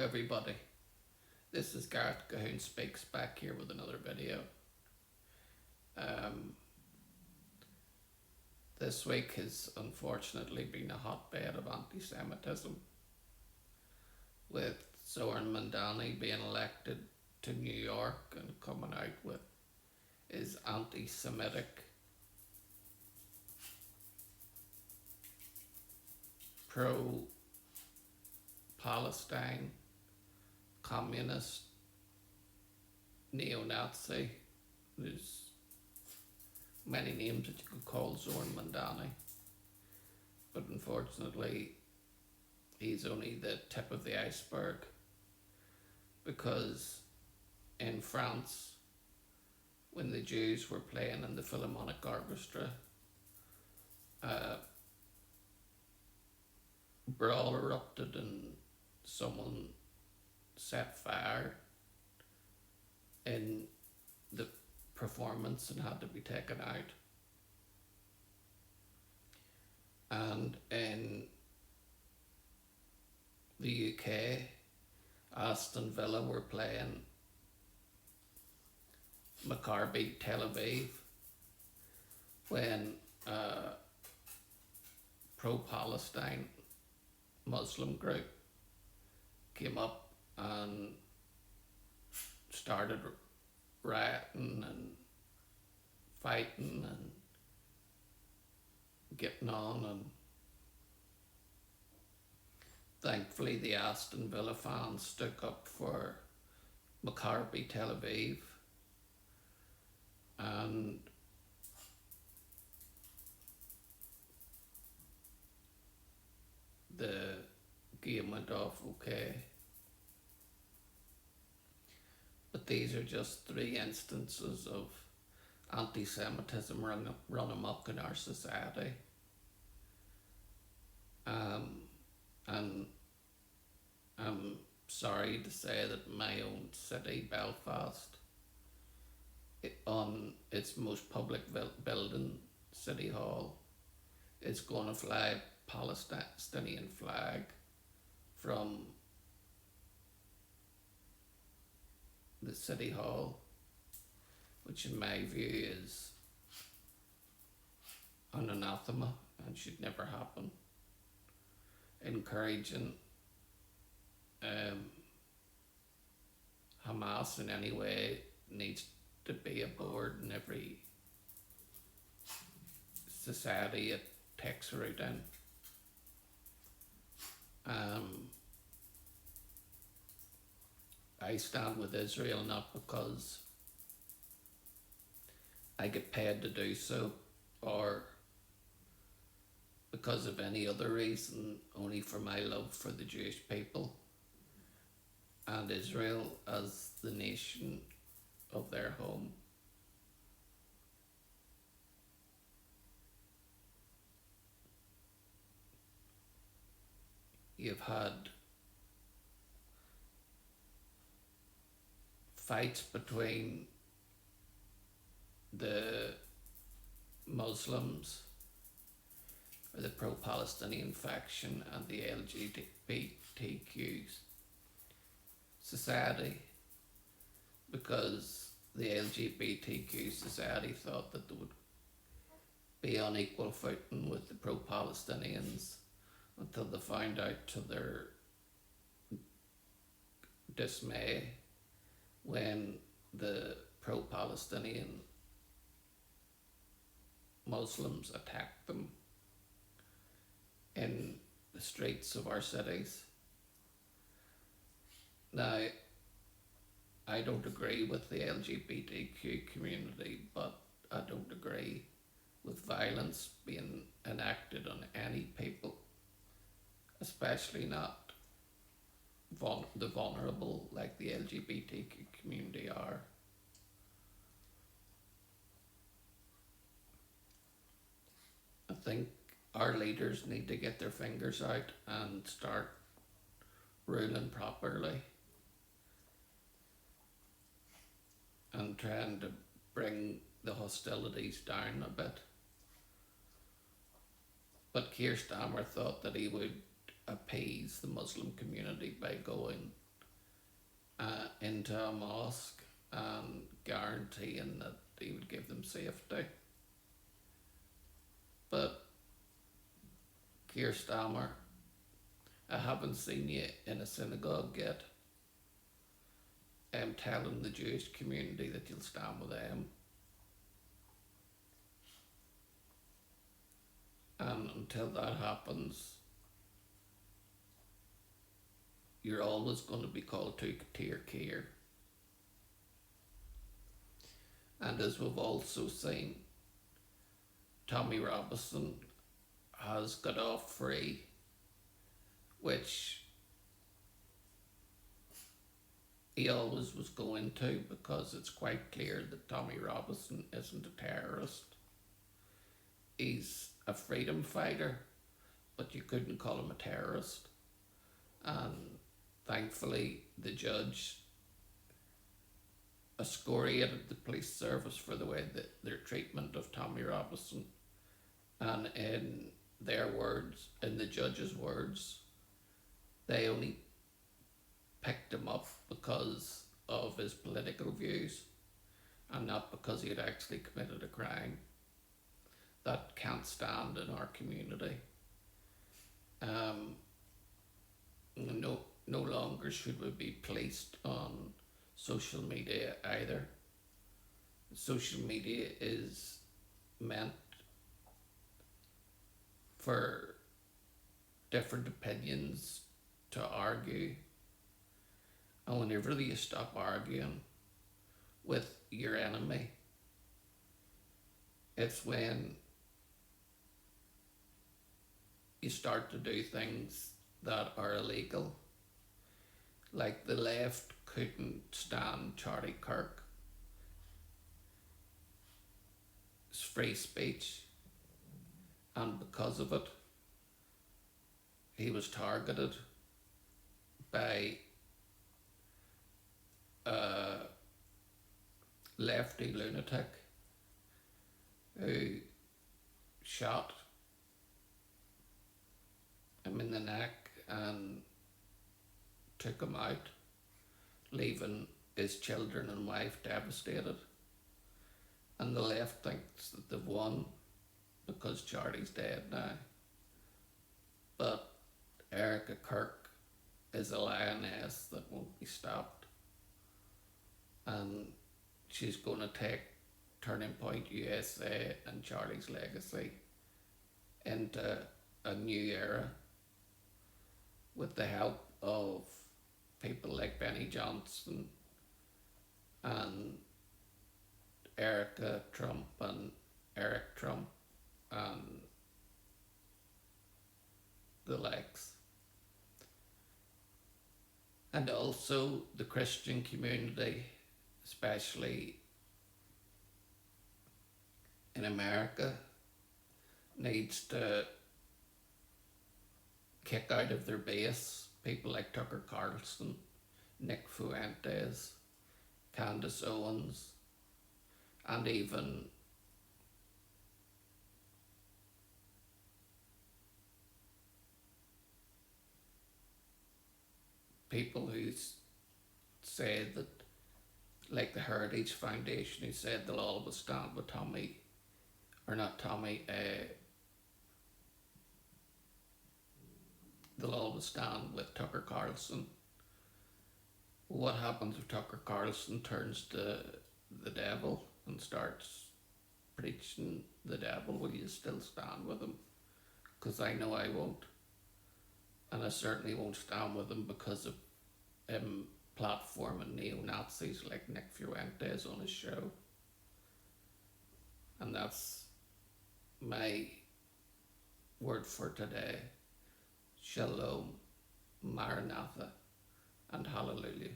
everybody, this is Gareth Cahoon Speaks back here with another video. Um, this week has unfortunately been a hotbed of anti-Semitism, with Zoran Mandani being elected to New York and coming out with his anti-Semitic pro-Palestine communist neo-Nazi. There's many names that you could call Zoran Mandani, but unfortunately he's only the tip of the iceberg, because in France, when the Jews were playing in the Philharmonic Orchestra, a brawl erupted and someone set fire in the performance and had to be taken out. And in the UK, Aston Villa were playing Maccabi Tel Aviv when a pro-Palestine Muslim group came up and started rioting and fighting and getting on, and thankfully the Aston Villa fans stuck up for Maccabi Tel Aviv, and the game went off okay. But these are just three instances of anti-Semitism run amok in our society. And I'm sorry to say that my own city, Belfast, on its most public building, City Hall, is going to fly a Palestinian flag from the City Hall, which in my view is an anathema and should never happen. Encouraging Hamas in any way needs to be aboard in every society it takes root in. I stand with Israel not because I get paid to do so, or because of any other reason, only for my love for the Jewish people and Israel as the nation of their home. You've had fights between the Muslims, or the pro-Palestinian faction, and the LGBTQ society, because the LGBTQ society thought that they would be on equal footing with the pro-Palestinians, until they found out, to their dismay, when the pro-Palestinian Muslims attacked them in the streets of our cities. Now, I don't agree with the LGBTQ community, but I don't agree with violence being enacted on any people, especially not the vulnerable like the LGBTQ community are. I think our leaders need to get their fingers out and start ruling properly and trying to bring the hostilities down a bit. But Keir Starmer thought that he would appease the Muslim community by going into a mosque and guaranteeing that he would give them safety. But Keir Starmer, I haven't seen you in a synagogue yet. Telling the Jewish community that you'll stand with them. And until that happens, you're always going to be called to Tir Keir. And as we've also seen, Tommy Robinson has got off free, which he always was going to, because it's quite clear that Tommy Robinson isn't a terrorist. He's a freedom fighter, but you couldn't call him a terrorist. And thankfully, the judge excoriated the police service for the way that their treatment of Tommy Robinson. And in their words, in the judge's words, they only picked him up because of his political views and not because he had actually committed a crime. That can't stand in our community. No longer should we be policed on social media either. Social media is meant for different opinions to argue, and whenever you stop arguing with your enemy, it's when you start to do things that are illegal. Like the left couldn't stand Charlie Kirk's free speech, and because of it, he was targeted by a lefty lunatic who shot him in the neck and took him out, leaving his children and wife devastated. And the left thinks that they've won because Charlie's dead now. But Erica Kirk is a lioness that won't be stopped. And she's going to take Turning Point USA and Charlie's legacy into a new era with the help of people like Benny Johnson and Erica Trump and Eric Trump and the likes. And also the Christian community, especially in America, needs to kick out of their base people like Tucker Carlson, Nick Fuentes, Candace Owens, and even people who say that, like the Heritage Foundation, who said they'll always stand with Tommy, or not Tommy, they'll always stand with Tucker Carlson. What happens if Tucker Carlson turns to the devil and starts preaching the devil? Will you still stand with him? Because I know I won't. And I certainly won't stand with him because of him platforming neo-Nazis like Nick Fuentes on his show. And that's my word for today. Shalom, Maranatha, and Hallelujah.